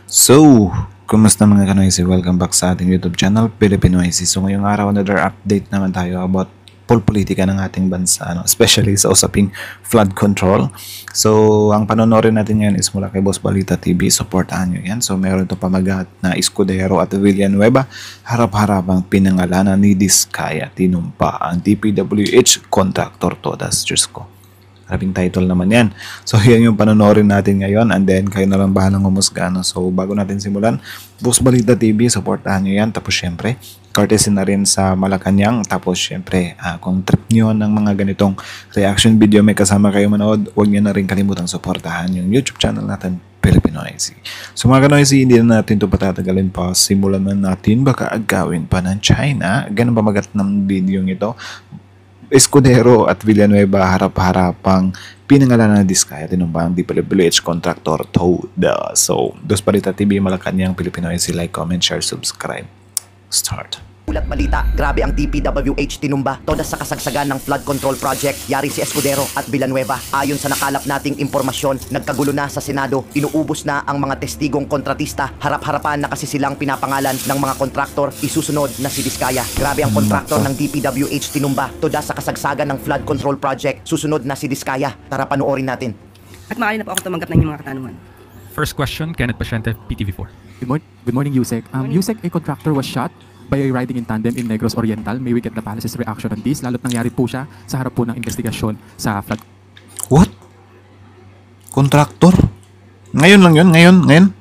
So, kumusta mga kanoysi? Welcome back sa ating YouTube channel, Pilipinoysi. So, ngayong araw, another update naman tayo about politika ng ating bansa, especially sa usaping flood control. So, ang panonorin natin yan is mula kay Boss Balita TV. Supportahan nyo yan. So, meron ito pamagat na Escudero at Villanueva. Harap-harapang pinangalanan ni Diskaya. Tinumpa ang DPWH Contractor Todas. Diyos ko. Grabing title naman yan. So, yan yung panonorin natin ngayon. And then, kayo na lang bahalang humusga. So, bago natin simulan, Boss Balita TV, supportahan nyo yan. Tapos, syempre, courtesy na rin sa Malacanang. Tapos, syempre, kung trip nyo ng mga ganitong reaction video, may kasama kayo manood, huwag nyo na rin kalimutang supportahan yung YouTube channel natin, Pilipinoysi. So, mga kanoysi, hindi na natin ito patatagalin pa. Simulan na natin. Baka agawin pa ng China. Ganun pamagat ng video ito. Escudero at Villanueva harap-harapang pinangalanan na Diskaya, tinumpa ang DPWH Contractor Toda. So, Boss Balita TV, Malacanang, Pilipinoysi, like, comment, share, subscribe. Start. Ulat balita, grabe ang DPWH tinumba todas sa kasagsagan ng flood control project. Yari si Escudero at Villanueva. Ayon sa nakalap nating impormasyon, nagkagulo na sa Senado. Inuubos na ang mga testigong kontratista. Harap-harapan na kasi silang pinapangalan ng mga kontraktor. Isusunod na si Diskaya. Grabe ang kontraktor ng DPWH tinumba todas sa kasagsagan ng flood control project. Susunod na si Diskaya. Tara panoorin natin. At maaari na po ako tumanggap ng inyong mga katanungan. First question, Kenneth Pasyente, PTV4. Good morning, Yusek. Yusek, a contractor was shot by riding in tandem in Negros Oriental. May we get the palace's reaction on this? Lalo't nangyari po siya sa harap po ng investigasyon sa flood. What? Contractor? Ngayon lang yun? Ngayon?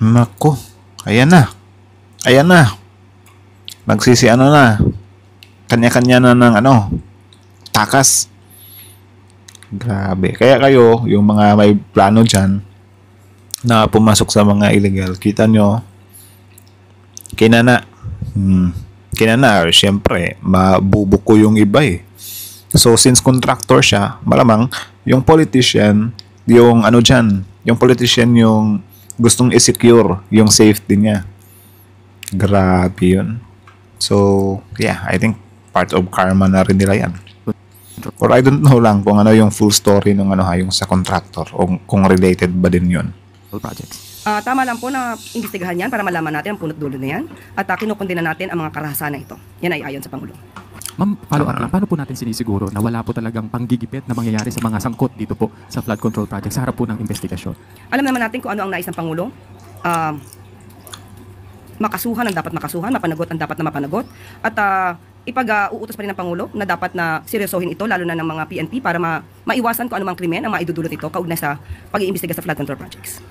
Nako. Ayan na. Nagsisi na. Kanya-kanya na ng takas. Grabe. Kaya kayo, yung mga may plano dyan, na pumasok sa mga illegal, kita nyo, kinana, syempre, mabubuko yung iba eh. So, since contractor siya, malamang, yung politician, yung gustong i-secure yung safety niya. Grabe yun. So, yeah, I think part of karma na rin nila yan. Or I don't know lang kung ano yung full story ng yung sa contractor o kung related ba din yun. Projects. Tama lang po na imbestigahan yan para malaman natin ang punot dulo na yan at kinukundina natin ang mga karahasan na ito. Yan ay ayon sa Pangulo. Ma'am, follow up lang. Paano po natin sinisiguro na wala po talagang panggigipit na mangyayari sa mga sangkot dito po sa flood control project sa harap po ng investigasyon? Alam naman natin kung ano ang nais ng Pangulo. Makasuhan ang dapat makasuhan, mapanagot ang dapat na mapanagot, at ipag-uutos pa rin ng Pangulo na dapat na seryosohin ito, lalo na ng mga PNP, para maiwasan kung anumang krimen ang maidudulot ito kaugnay sa pag-iimbestiga sa flood control projects.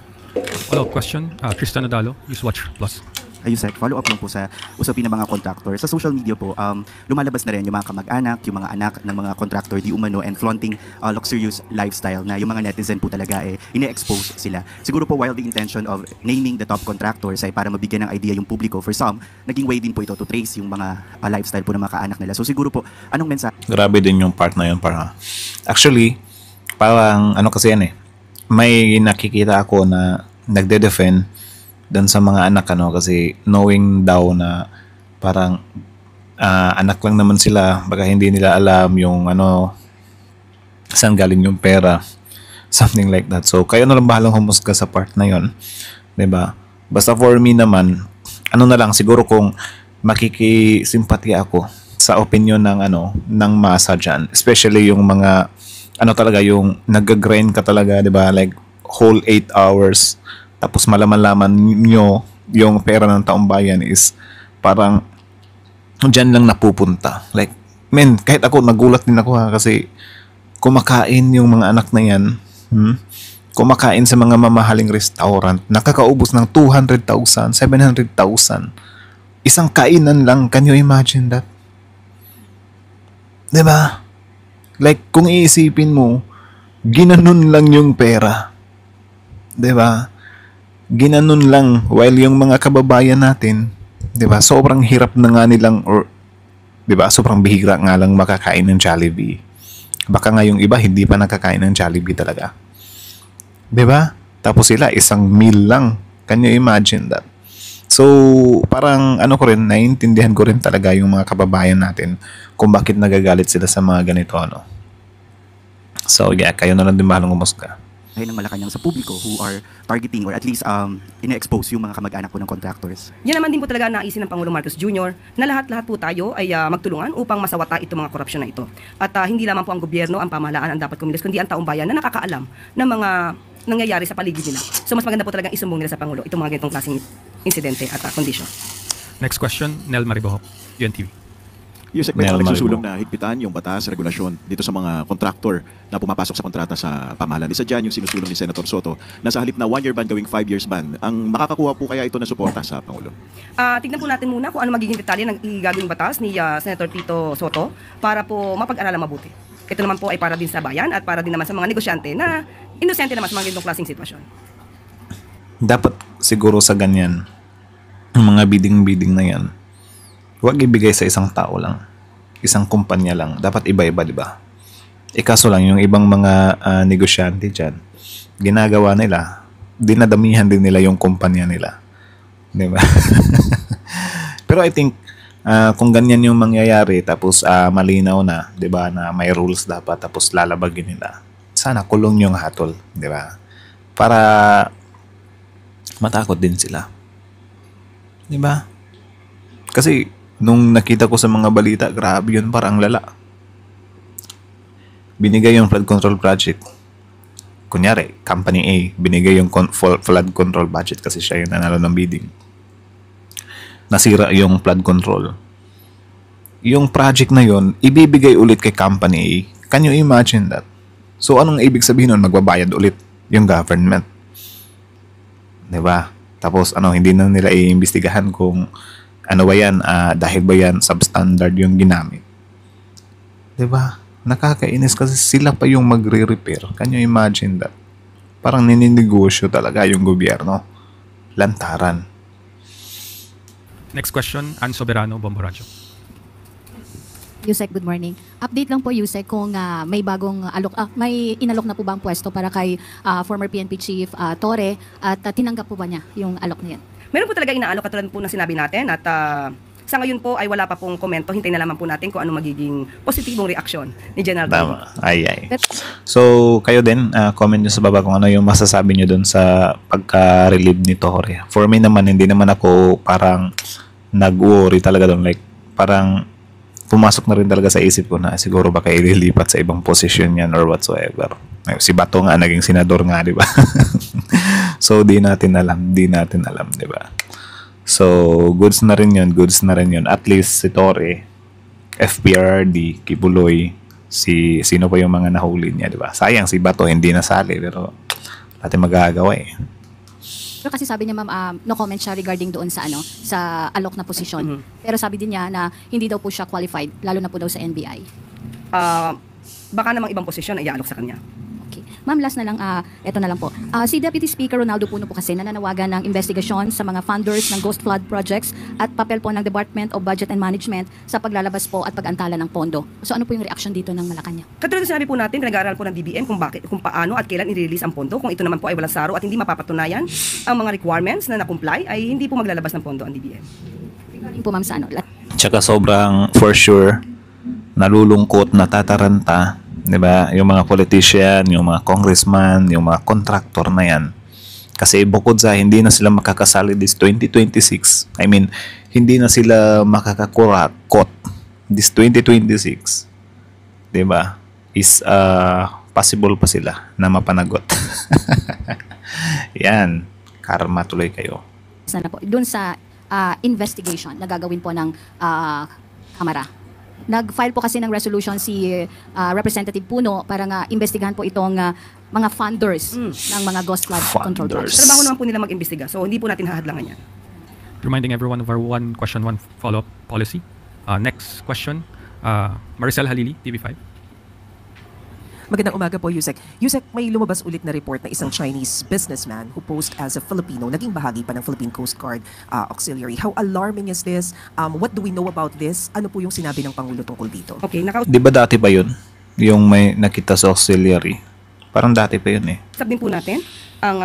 Follow-up question, Tristan Nadalo, Newswatch Plus. Yusek, follow up lang po sa usapin ng mga contractor. Sa social media po, lumalabas na rin yung mga kamag-anak, yung mga anak ng mga contractor di umano and flaunting luxurious lifestyle na yung mga netizen po talaga ine-expose sila. Siguro po while the intention of naming the top contractors ay para mabigyan ng idea yung publiko, for some, naging way din po ito to trace yung mga lifestyle po ng mga kaanak nila. So siguro po, anong mensahe? Grabe din yung part na yun. Actually, parang kasi yan may nakikita ako na nagde-defend dan sa mga anak kasi knowing daw na parang anak lang naman sila, baka hindi nila alam yung saan galing yung pera, something like that. So kayo na lang bahalang humusga sa part na yon, 'di ba? Basta for me naman, na lang siguro kung makikisimpatya ako sa opinion ng masa dyan, especially yung mga talaga yung nag-grind ka talaga, 'di ba? Like whole 8 hours. Tapos malaman-laman nyo yung pera ng taong bayan is parang dyan lang napupunta. Like, kahit ako, nagulat din ako kasi kumakain yung mga anak na yan. Kumakain sa mga mamahaling restaurant. Nakakaubos ng 200,000, 700,000. Isang kainan lang. Can you imagine that? Diba? Like, kung iisipin mo, ginanon lang yung pera. Diba? Ginanon lang while yung mga kababayan natin, 'di ba? Sobrang hirap na nga nilang 'di ba? Sobrang bihira nga lang makakain ng Jollibee. Baka nga yung iba hindi pa nakakain ng Jollibee talaga. 'Di ba? Tapos sila isang meal lang. Can you imagine that? So, parang naiintindihan ko rin talaga yung mga kababayan natin kung bakit nagagalit sila sa mga ganito So, yeah, kayo na lang din bahalang umusga. ng Malacanang sa publiko who are targeting or at least ine-expose yung mga kamag-anak po ng contractors? Yan naman din po talaga naisin ng Pangulo Marcos Jr. na lahat-lahat po tayo ay magtulungan upang masawata itong mga korupsyon na ito. At hindi lamang po ang gobyerno, ang pamahalaan ang dapat kumilos, kundi ang taong bayan na nakakaalam ng mga nangyayari sa paligid nila. So mas maganda po talagang isumbong nila sa Pangulo itong mga ganitong klaseng insidente at kondisyon. Next question, Nel Maribohok, UNTV. Yusek, may Nel mga nagsusulong Maribo. na higpitan yung batas, regulasyon dito sa mga kontraktor na pumapasok sa kontrata sa pamahalaan. Isa dyan yung sinusulong ni Senator Soto na sa halip na 1-year ban gawing 5 years ban. Ang makakakuha po kaya ito ng suporta sa Pangulo? Tignan po natin muna kung ano magiging detalye ng igagawing batas ni Senator Tito Soto para po mapag-aralan mabuti. Ito naman po ay para din sa bayan at para din naman sa mga negosyante na inosente naman sa mga ganitong klaseng sitwasyon. Dapat siguro sa ganyan, yung mga bidding-bidding na yan, huwag ibigay sa isang tao lang, isang kumpanya lang. Dapat iba-iba, di ba? Kaso lang, yung ibang mga negosyante dyan, ginagawa nila, dinadamihan din nila yung kumpanya nila. Di ba? Pero I think, kung ganyan yung mangyayari, tapos malinaw na, di ba, na may rules dapat, tapos lalabagin nila, sana kulong yung hatol, di ba? Para matakot din sila. Di ba? Kasi, nung nakita ko sa mga balita, grabe yun, parang lala. Binigay yung flood control project. Kunyari, Company A, binigay yung flood control budget kasi siya yung nanalo ng bidding. Nasira yung flood control. Yung project na yun, ibibigay ulit kay Company A. Can you imagine that? So, anong ibig sabihin nun? Magbabayad ulit yung government. Diba? Tapos, hindi na nila iimbestigahan kung ano ba yan, dahil ba yan substandard yung ginamit. Diba? Nakakainis kasi sila pa yung magre-repair. Can you imagine that? Parang nininegosyo talaga yung gobyerno. Lantaran. Next question, Ann Soberano, Bomboradio. Yusek, good morning. Update lang po, Yusek, kung may bagong may inalok na po ba ang pwesto para kay former PNP Chief Torre at tinanggap po ba niya yung alok na yan? Meron po talaga inaalok katulad po ng sinabi natin at sa ngayon po ay wala pa pong komento. Hintayin na lamang po natin kung ano magiging positibong reaksyon ni General Torre. Tama. Ay. So, kayo din, comment nyo sa baba kung ano yung masasabi nyo dun sa pagka-relieve ni Torre. For me naman, hindi naman ako parang nag-worry talaga dun. Like, parang pumasok na rin talaga sa isip ko na siguro baka ililipat sa ibang posisyon yan or whatsoever. Si Bato nga, naging senador nga, di ba? So, di natin alam, di ba? So, goods na rin yun. At least si Torre, FPRD, Kibuloy, sino pa yung mga nahuli niya, di ba? Sayang, si Bato hindi nasali, pero natin magagawa eh. Pero kasi sabi niya, ma'am, no comment siya regarding doon sa sa alok na posisyon. Pero sabi din niya na hindi daw po siya qualified, lalo na po daw sa NBI. Baka namang ibang posisyon ay iaalok sa kanya. Okay. Ma'am, last na lang, eto na lang po. Si Deputy Speaker Ronaldo Puno po kasi nananawagan ng investigasyon sa mga funders ng Ghost Flood projects at papel po ng Department of Budget and Management sa paglalabas po at pag-antala ng pondo. So ano po yung reaction dito ng Malacanang? Katulad na sinabi po natin, pinag-aaral po ng DBM kung paano at kailan i-release ang pondo. Kung ito naman po ay walang saro at hindi mapapatunayan ang mga requirements na na-comply, ay hindi po maglalabas ng pondo ang DBM. Regarding po, ma'am, sa Tsaka sobrang, for sure, nalulungkot, natataranta, di ba? Yung mga politician, yung mga congressman, yung mga contractor na yan. Kasi bukod sa hindi na sila makakasali this 2026, I mean, hindi na sila makakakurakot this 2026, di ba? Is possible pa sila na mapanagot. Yan, karma tuloy kayo. sana po, doon sa investigation na gagawin po ng Kamara. Nag-file po kasi ng resolution si Representative Puno para nga investigahan po itong mga funders ng mga Ghost Flood Control Projects. Trabaho naman po nila mag-imbestiga, so hindi po natin hahadlangan yan. Reminding everyone of our one question, one follow-up policy. Next question, Maricel Halili, TV5. Magandang umaga po, Yusek. Yusek, may lumabas ulit na report na isang Chinese businessman who posed as a Filipino, naging bahagi pa ng Philippine Coast Guard Auxiliary. How alarming is this? What do we know about this? Ano po yung sinabi ng Pangulo tungkol dito? Okay, Di ba dati pa yun? Yung may nakita sa auxiliary. Parang dati pa yun eh. Sabihin po natin ang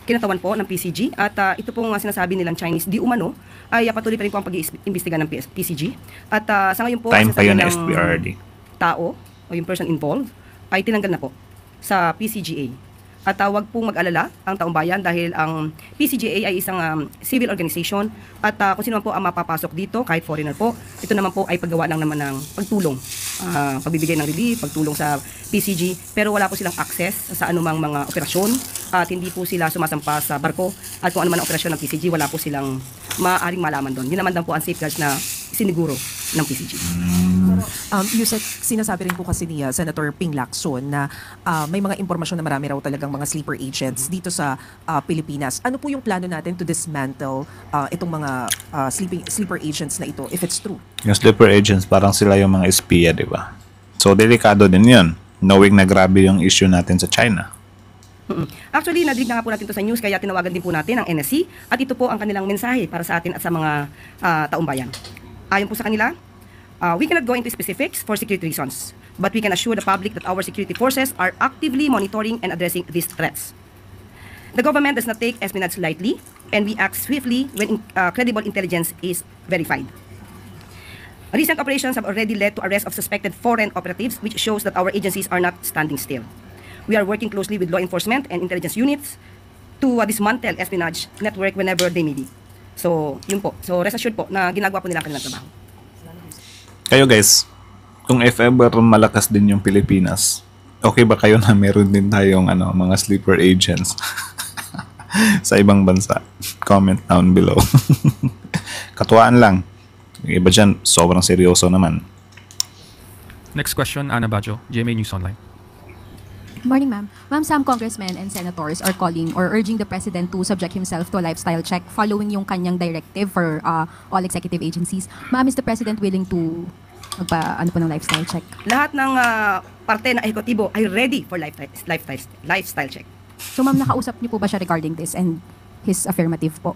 kinatawan po ng PCG at ito pong sinasabi nilang Chinese di umano ay patuloy pa rin po ang pag-iimbestiga ng PCG. At sa ngayon po, Time pa yun na ng FPRD. tao o yung person involved ay tinanggal na po sa PCGA. At wag pong mag-alala ang taong bayan dahil ang PCGA ay isang civil organization at kung sino man po ang mapapasok dito, kahit foreigner po, ito naman po ay paggawa lang naman ng pagtulong, pagbibigay ng relief, pagtulong sa PCG, pero wala po silang access sa anumang mga operasyon at hindi po sila sumasampa sa barko at kung ano man ang operasyon ng PCG, wala po silang maaaring malaman doon. Yun naman daw po ang safeguards na siniguro ng PCG. Yusek, sinasabi rin po kasi ni Senator Ping Lacson na may mga impormasyon na marami raw talagang mga sleeper agents dito sa Pilipinas. Ano po yung plano natin to dismantle itong mga sleeper agents na ito, if it's true? Yung sleeper agents, parang sila yung mga espiya, di ba? So, delikado din yun, knowing na grabe yung issue natin sa China. Actually, nadinig na nga po natin ito sa news, kaya tinawagan din po natin ang NSC at ito po ang kanilang mensahe para sa atin at sa mga taong bayan. Ayon po sa kanila, we cannot go into specifics for security reasons, but we can assure the public that our security forces are actively monitoring and addressing these threats. The government does not take espionage lightly, and we act swiftly when credible intelligence is verified. Recent operations have already led to arrest of suspected foreign operatives, which shows that our agencies are not standing still. We are working closely with law enforcement and intelligence units to dismantle espionage network whenever they may be. So, yun po. So, rest assured po na ginagawa po nila ang kanilang trabaho. Kayo guys, kung if ever malakas din yung Pilipinas, okay ba kayo na meron din tayong mga sleeper agents sa ibang bansa? Comment down below. Katuwaan lang. Yung iba dyan, sobrang seryoso naman. Next question, Ana Bajo, GMA News Online. Morning, ma'am. Ma'am, some congressmen and senators are calling or urging the president to subject himself to a lifestyle check following yung kanyang directive for all executive agencies. Ma'am, is the president willing to magpa-ano po ng lifestyle check? Lahat ng parte ng ehekutibo ay ready for lifestyle check. So, ma'am, nakausap niyo po ba siya regarding this and his affirmative po?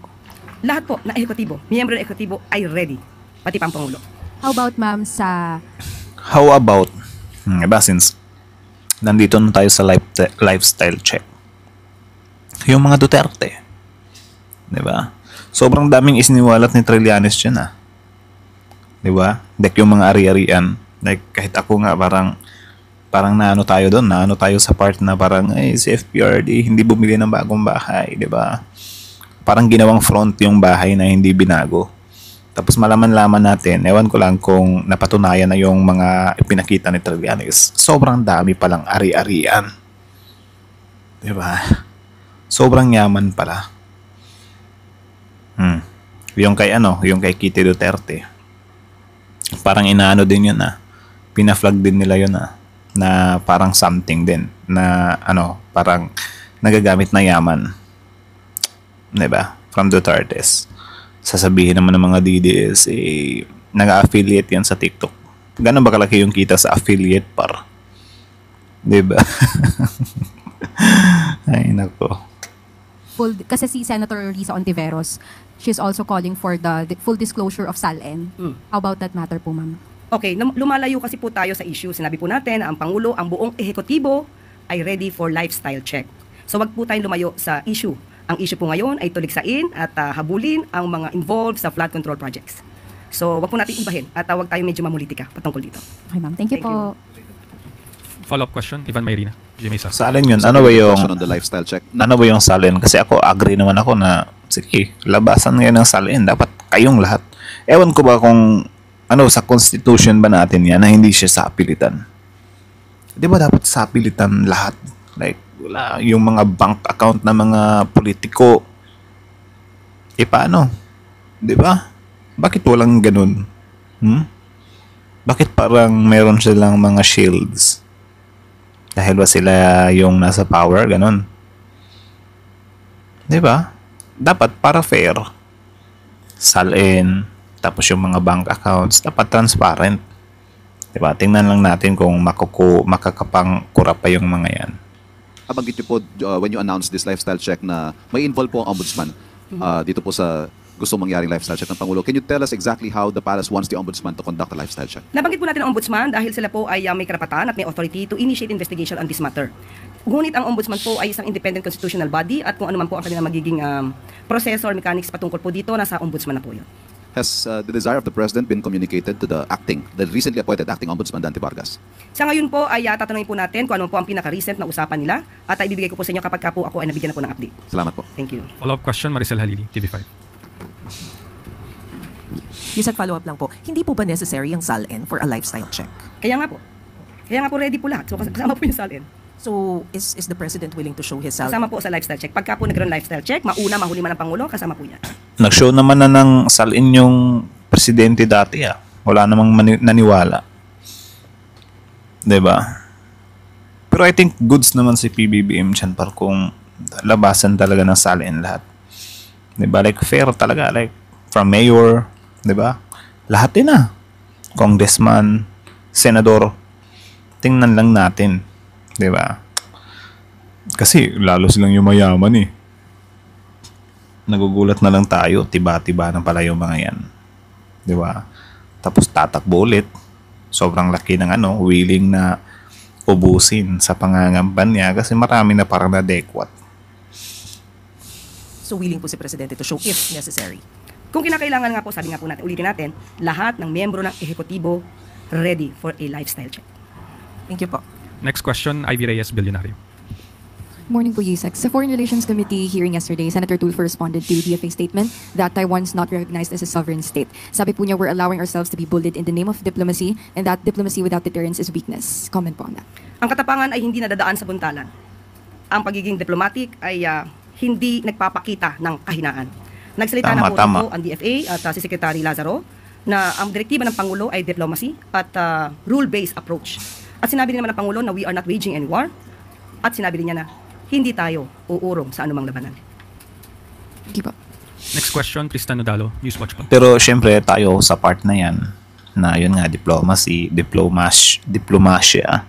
Lahat po ng ehekutibo, miyembro ng ehekutibo ay ready, pati pang Pangulo. How about, ma'am, sa... How about, since nandito na tayo sa lifestyle check, yung mga Duterte, di ba? Sobrang daming isiniwalat ni Trillanes dyan, di ba? Like yung mga ari-arian, like kahit ako nga parang naano tayo doon, naano tayo sa part na parang si FPRD hindi bumili ng bagong bahay, di ba? Parang ginawang front yung bahay na hindi binago. Tapos malaman-laman natin, ewan ko lang kung napatunayan na yung mga ipinakita ni Trillanes. Sobrang dami palang ari-arian. Diba? Sobrang yaman pala. Yung kay Kitty Duterte. Parang inaano din yun Pina-flag din nila yun na parang something din. Na parang nagagamit na yaman. Diba? From Duterte's. Sasabihin naman ng mga DDS, nag-affiliate yan sa TikTok. Gano'n ba kalaki yung kita sa affiliate par? Diba? Ay, nako. Kasi si Senator Risa Ontiveros, she's also calling for the full disclosure of SALN. How about that matter po, ma'am? Okay, lumalayo kasi po tayo sa issue. Sinabi po natin na ang Pangulo, ang buong ehekutibo ay ready for lifestyle check. So wag po tayong lumayo sa issue. Ang issue po ngayon ay tuligsain at habulin ang mga involved sa flood control projects. So, wag po natin ibahin at wag tayo medyo mamulitika patungkol dito. Okay, ma'am. Thank you po. Follow-up question, Ivan Mayrina, GMA South. Salin yun. Ano ba yung on the lifestyle check? ano ba yung salin? Kasi ako, agree naman ako na sige, labasan ngayon ng salin. Dapat kayong lahat. Ewan ko ba kung sa constitution ba natin yan na hindi siya sa apilitan? Di ba dapat sa apilitan lahat? Like, wala yung mga bank account na mga politiko. Paano? Di ba? Bakit walang ganun? Bakit parang meron silang mga shields? Dahil ba sila yung nasa power? Ganun. Di ba? Dapat para fair. Salin. Tapos yung mga bank accounts, dapat transparent. Di ba? Tingnan lang natin kung makakapangkura pa yung mga yan. Nabanggit niyo po when you announced this lifestyle check na may involve po ang ombudsman dito po sa gusto mangyaring lifestyle check ng Pangulo. Can you tell us exactly how the palace wants the ombudsman to conduct a lifestyle check? Nabanggit po natin ang ombudsman dahil sila po ay may karapatan at may authority to initiate investigation on this matter. Ngunit ang ombudsman po ay isang independent constitutional body at kung ano man po ang kanilang magiging proseso or mechanics patungkol po dito, nasa ombudsman na po yun. Has the desire of the President been communicated to the recently appointed acting Ombudsman Dante Vargas? Sa ngayon po ay tatanungin po natin kung ano po ang pinaka-recent na usapan nila at ibibigay ko po sa inyo kapag po ako ay nabigyan na po ng update. Salamat po. Thank you. Follow-up question, Maricel Halili, TV5. Yusek, follow-up lang po. Hindi po ba necessary ang SALN for a lifestyle check? Kaya nga po. Kaya nga po ready po lahat. So kasama po yung SALN. So, is the President willing to show his SALN? Kasama po sa lifestyle check. Pagka po nagkaroon lifestyle check, mauna, mahuli man ang Pangulo, kasama po yan. Nag-show naman na ng salin yung presidente dati Wala namang naniwala. 'Di ba? Pero I think goods naman si PBBM dyan par kung labasan talaga ng salin lahat. 'Di ba? Like fair talaga, like from mayor, 'di ba? Lahat din congressman, senador. Tingnan lang natin, 'di ba? Kasi lalo silang yumayaman Nagugulat na lang tayo, tiba-tiba na pala yung mga yan. 'Di ba? Tapos tatakbo ulit. Sobrang laki ng willing na ubusin sa pangangamban niya kasi marami na parang nadekwat. So, willing po si Presidente to show if necessary? Kung kinakailangan nga po, sabi nga po natin, ulitin natin, lahat ng miyembro ng ehekutibo ready for a lifestyle check. Thank you po. Next question, Ivy Reyes, Bilyonaryo. Morning po, Yusek. Sa Foreign Relations Committee hearing yesterday, Senator Tulfo responded to DFA statement that Taiwan's not recognized as a sovereign state. Sabi po niya, we're allowing ourselves to be bullied in the name of diplomacy and that diplomacy without deterrence is weakness. Comment po on that. Ang katapangan ay hindi nadadaan sa buntalan. Ang pagiging diplomatic ay hindi nagpapakita ng kahinaan. Nagsalita na po dito ang DFA at si Secretary Lazaro na ang direktiba ng Pangulo ay diplomacy at rule-based approach. At sinabi din naman ng Pangulo na we are not waging any war at sinabi din niya na hindi tayo uurong sa anumang labanan. Keep up. Next question, Tristan Nodalo, Newswatch po. Pero syempre tayo sa part na yan, na yun nga, diplomasya.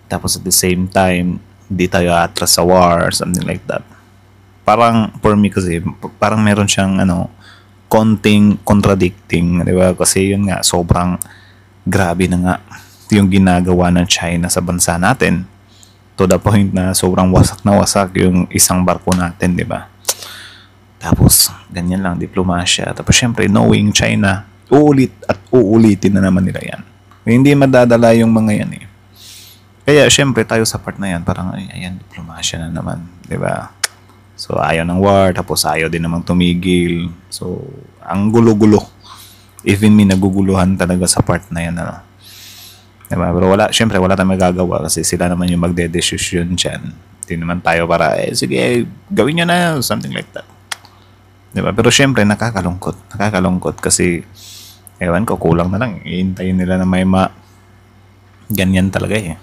Tapos at the same time, di tayo atras sa war, something like that. Parang, for me kasi, parang meron siyang, konting contradicting, di ba? Kasi yun nga, sobrang grabe na nga yung ginagawa ng China sa bansa natin. To the point na sobrang wasak na wasak yung isang barko natin, di ba? Tapos, ganyan lang, diplomasya. Tapos, syempre, knowing China, uulitin na naman nila yan. Hindi madadala yung mga yan Kaya, syempre, tayo sa part na yan, parang, ayan, diplomasya na naman, di ba? So, ayaw ng war, tapos ayaw din namang tumigil. So, ang gulo-gulo. Even me, naguguluhan talaga sa part na yan, Diba? Pero syempre wala tayong magagawa kasi sila naman yung magde-decision dyan. Hindi naman tayo para, sige, gawin nyo na, something like that. Diba? Pero syempre, nakakalungkot kasi, ewan ko, kulang na lang. Iintayin nila na may ganyan talaga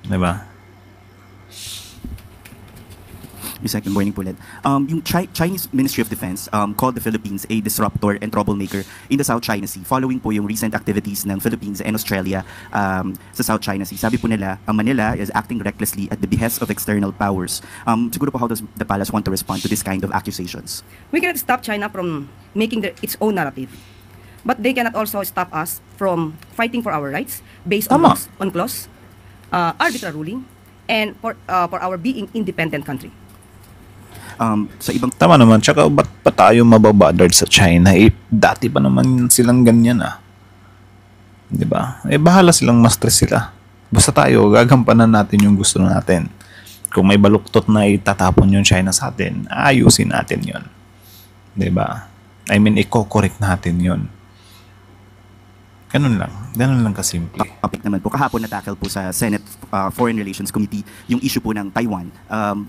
Diba? Second morning po ulit. Yung Chinese Ministry of Defense called the Philippines a disruptor and troublemaker in the South China Sea following po yung recent activities ng Philippines and Australia sa South China Sea. Sabi po nila, Manila is acting recklessly at the behest of external powers. Siguro po, how does the palace want to respond to this kind of accusations? We cannot stop China from making its own narrative. But they cannot also stop us from fighting for our rights based on clause, arbitrary ruling, and for our being independent country. Sa ibang Tama naman, tsaka ba't pa tayo mababadard sa China? Dati pa naman silang ganyan Di ba? Bahala silang ma-stress sila. Basta tayo, gagampanan natin yung gusto natin. Kung may baluktot na itatapon yung China sa atin, ayusin natin yon. Di ba? I mean, i-correct natin yon. Ganun lang kasimple. Topic naman po, kahapon na-tackle po sa Senate Foreign Relations Committee yung issue po ng Taiwan.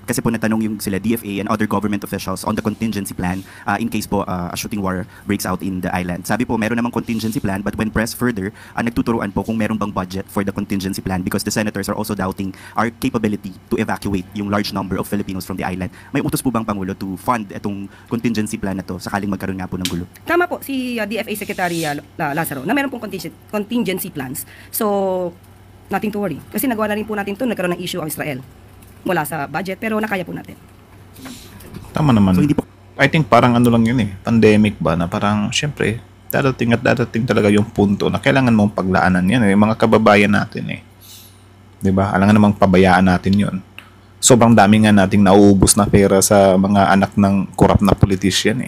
Kasi po natanong yung sila DFA and other government officials on the contingency plan in case po a shooting war breaks out in the island. Sabi po, meron namang contingency plan but when pressed further, nagtuturuan po kung meron bang budget for the contingency plan because the senators are also doubting our capability to evacuate yung large number of Filipinos from the island. May utos po bang Pangulo to fund itong contingency plan na to sakaling magkaroon nga po ng gulo? Tama po, si DFA Secretary Lazaro, na meron pong contingency plans. So, nothing to worry. Kasi nagawa na rin po natin ito, nagkaroon ng issue ang Israel. Wala sa budget, pero nakaya po natin. Tama naman. So, hindi po I think parang lang yun pandemic ba, na parang, syempre, dadating talaga yung punto na kailangan mong paglaanan yan. Yung mga kababayan natin Diba? Alangan namang pabayaan natin yun. Sobrang dami nga nating nauubos na pera sa mga anak ng korap na politician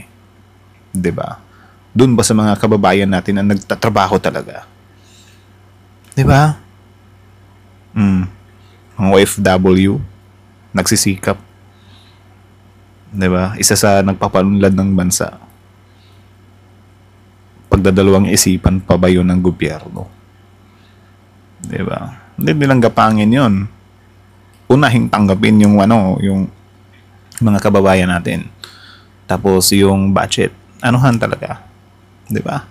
Diba? Doon ba sa mga kababayan natin na nagtatrabaho talaga? 'Di ba? Mga OFW nagsisikap. 'Di ba? Isa sa nagpapaunlad ng bansa. Pagdadalawang isipan pa ba yun ng gobyerno? 'Di ba? Hindi nilang gapangin 'yon. Unahing tanggapin yung yung mga kababayan natin. Tapos yung budget, anuhan talaga. 'Di ba?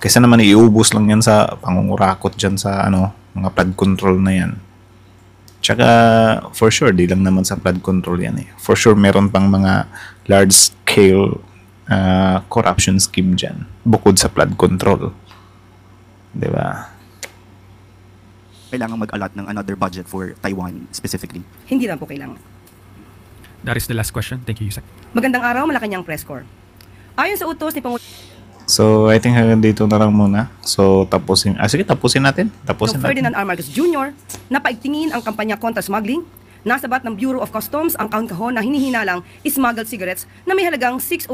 Kaysa naman iubos lang yan sa pangungurakot dyan sa mga flood control na yan. Tsaka for sure, di lang naman sa flood control yan eh. For sure, meron pang mga large scale corruption scheme dyan. Bukod sa flood control. 'Di ba? Kailangan mag-allot ng another budget for Taiwan specifically? Hindi lang po kailangan. That is the last question. Thank you, Yusek. Magandang araw, Malacanang Press Corps. Ayon sa utos ni So, I think hanggang dito na lang muna. So, tapusin. Sige, tapusin natin. Tapusin natin. Ferdinand R. Marcos Jr. na paigtingin ang kampanya kontra smuggling. Nasabat ng Bureau of Customs ang kahon-kahon na hinihinalang smuggled cigarettes na may halagang 605.29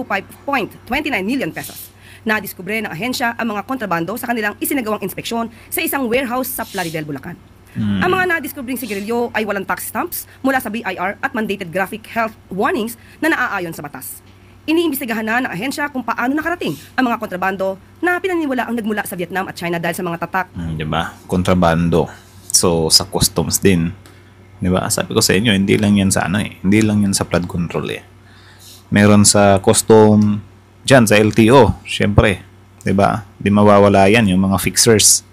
million pesos. Nadiskubre ng ahensya ang mga kontrabando sa kanilang isinagawang inspeksyon sa isang warehouse sa Plaridel, Bulacan. Ang mga nadiskubring sigarilyo ay walang tax stamps mula sa BIR at mandated graphic health warnings na naaayon sa batas. Iniimbestigahan na ng ahensya kung paano nakarating ang mga kontrabando na pinaniniwala ang nagmula sa Vietnam at China dahil sa mga tatak. Diba? Kontrabando. So, sa customs din. Diba? Sabi ko sa inyo, hindi lang yan sa Hindi lang yan sa flood control eh. Meron sa custom, dyan sa LTO, syempre. Diba? Di mawawala yan, yung mga fixers.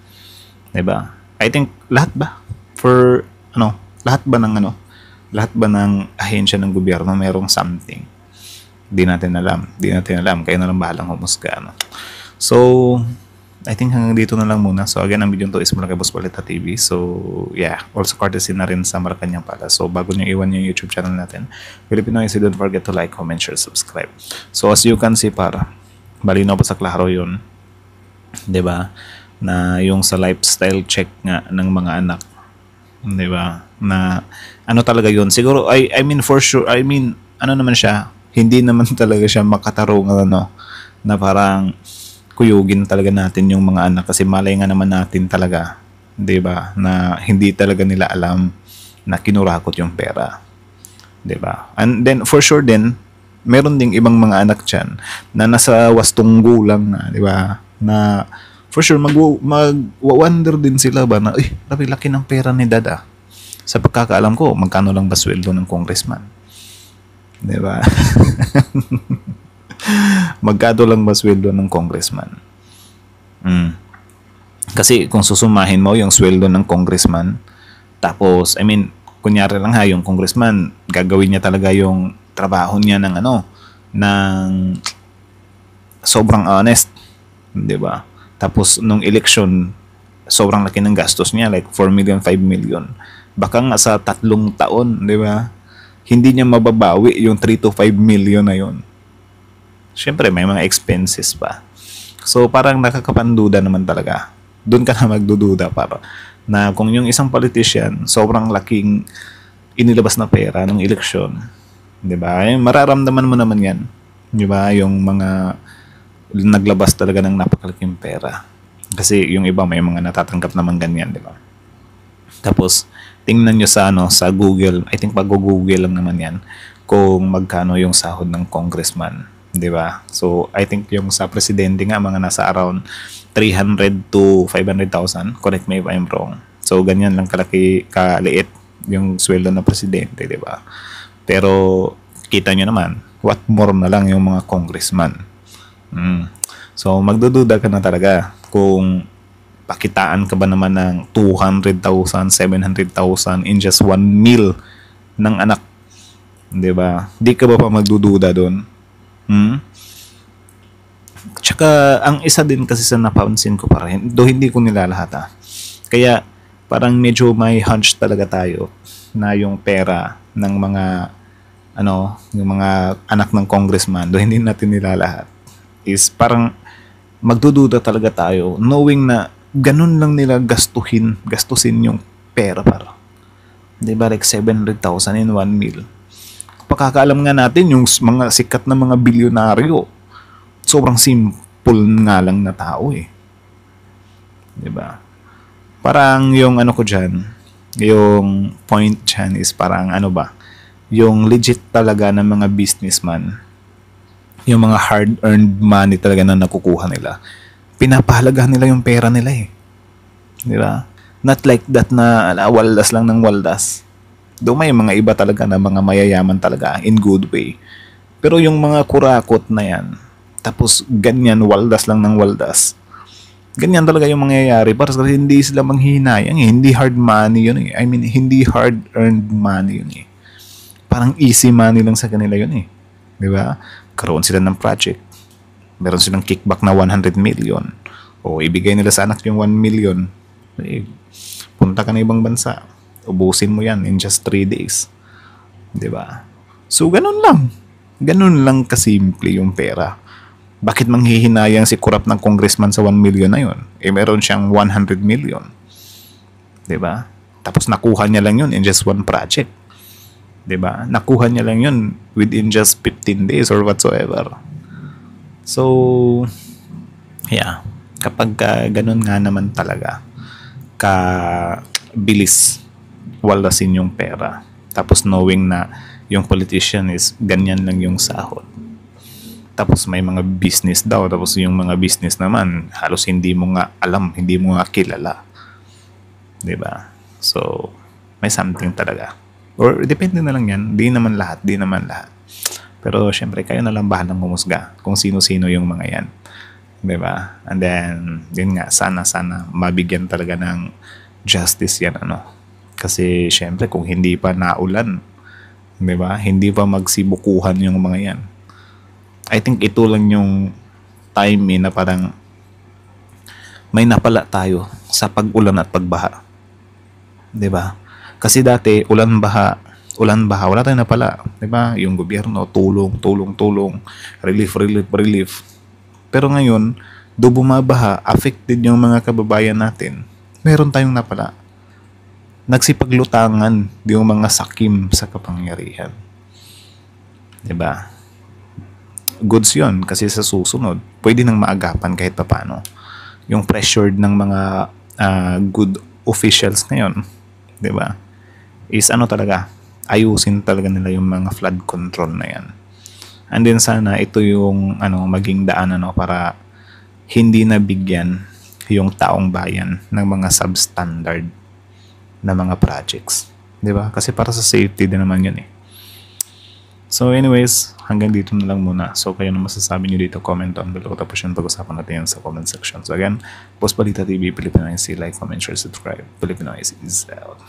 Diba? I think, lahat ba? Lahat ba ng ahensya ng gobyerno merong something? Di natin alam. Kayo na lang bahalang humusga. So, I think hanggang dito na lang muna. So, again, ang video to is mula kay Boss Balita TV. So, yeah. Also, courtesy na rin sa Malacanang pala. So, bago nyo iwan yung YouTube channel natin, Filipino IC, don't forget to like, comment, share, subscribe. So, as you can see, malinaw pa sa klaro yun. Diba? Na yung sa lifestyle check nga ng mga anak. Diba? Na, talaga yun. Siguro, I mean, for sure, naman siya, hindi naman talaga siya makatarungan na parang kuyugin talaga natin yung mga anak kasi malay nga naman natin talaga, 'di ba, na hindi talaga nila alam na kinurakot yung pera, 'di ba? And then for sure din meron ding ibang mga anak diyan na nasa wastong gulang na, 'di ba? Na for sure mag-wonder din sila ba na laki ng pera ni dada. Sa pagkakaalam ko, magkano lang ba sweldo ng congressman? 'Di ba? Magkano lang ba sweldo ng congressman? Kasi kung susumahin mo yung sweldo ng congressman, tapos, kunyari lang yung congressman, gagawin niya talaga yung trabaho niya ng sobrang honest. 'Di ba? Tapos, nung election, sobrang laki ng gastos niya, like 4 million, 5 million. Baka nga sa 3 taon, 'di ba? Hindi niya mababawi yung 3 to 5 million na yun. Siyempre, may mga expenses pa. So, parang nakakapanduda naman talaga. Doon ka na magdududa na kung yung isang politician, sobrang laking inilabas na pera ng eleksyon. Diba? Mararamdaman mo naman yan. Diba? Yung mga naglabas talaga ng napakalaking pera. Kasi yung iba may mga natatanggap naman ganyan. Diba? Tapos, tingnan nyo sa Google, I think pag-google lang naman yan, kung magkano yung sahod ng congressman, 'di ba? So, I think yung sa presidente nga mga nasa around 300 to 500,000, correct me if I'm wrong. So, ganyan lang kaliit yung sweldo ng presidente, 'di ba? Pero kita nyo naman, what more na lang yung mga congressman. So, magdududa ka na talaga kung pakitaan ka ba naman ng 200,000, 700,000 in just 1 meal ng anak. 'Di ba? Di ka ba pa magdududa doon? Tsaka, ang isa din kasi sa napansin ko pa rin, hindi ko nilalahat Kaya, parang medyo may hunch talaga tayo na yung pera ng mga yung mga anak ng congressman, hindi natin nilalahat, is parang magdududa talaga tayo knowing na ganun lang nila gastusin yung pera Diba, like 700,000 in 1 meal. Pagkakaalam nga natin yung mga sikat na mga bilyonaryo, sobrang handful nga lang na tao eh. 'Di ba? Parang yung ano ko diyan, yung point diyan is parang ano ba, yung legit talaga ng mga businessman, yung mga hard-earned money talaga na nakukuha nila, pinapahalagahan nila yung pera nila eh. Di ba? Not like that na waldas lang ng waldas. Doon may mga iba talaga na mga mayayaman talaga in good way. Pero yung mga kurakot na yan, tapos ganyan, waldas lang ng waldas, ganyan talaga yung mangyayari. Para kasi hindi sila manghihinayang eh. Hindi hard money yun eh. I mean, hindi hard-earned money yun eh. Parang easy money lang sa kanila yun eh. Di ba? Karoon sila ng project. Meron silang kickback na 100 million. O ibigay nila sa anak yung 1 million. Eh, punta ka na ibang bansa. Ubusin mo yan in just 3 days. Di ba? So, ganun lang. Ganun lang kasimple yung pera. Bakit manghihinayang si kurap ng congressman sa 1 million na yun? Eh, meron siyang 100 million. Di ba? Tapos nakuha niya lang yun in just one project. Diba? Nakuha niya lang yun within just 15 days or whatsoever. So, yeah. Kapag ganun nga naman talaga, bilis waldasin yung pera. Tapos knowing na yung politician is ganyan lang yung sahod. Tapos may mga business daw. Tapos yung mga business naman, halos hindi mo nga alam, hindi mo nga kilala. Diba? So, may something talaga. Or depende na lang yan. Di naman lahat. Pero syempre, kayo na lang bahalang humusga kung sino-sino yung mga yan. Diba? And then, yun nga, sana mabigyan talaga ng justice yan, ano. Kasi syempre, kung hindi pa naulan, diba? Hindi pa magsibukuhan yung mga yan. I think ito lang yung time na parang may napala tayo sa pag-ulan at pagbaha. Diba? Kasi dati, ulan baha, wala tayong napala. Diba? Yung gobyerno, tulong, relief. Pero ngayon, do bumabaha, affected yung mga kababayan natin, meron tayong napala. Nagsipaglutangan yung mga sakim sa kapangyarihan. Diba? Goods yun, kasi sa susunod, pwede nang maagapan kahit paano. Yung pressured ng mga good officials ngayon, diba? Is ano talaga, ayusin talaga nila yung mga flood control na yan. And then sana ito yung maging daan para hindi nabigyan yung taong bayan ng mga substandard na mga projects. 'Di ba? Kasi para sa safety din naman yun eh. So anyways, hanggang dito na lang muna. So kayo na masasabi nyo dito, comment down below. Tapos yung pag-usapan natin yan sa comment section. So again, Post Balita TV, Filipino IC, like, comment, share, subscribe. Filipino IC is out.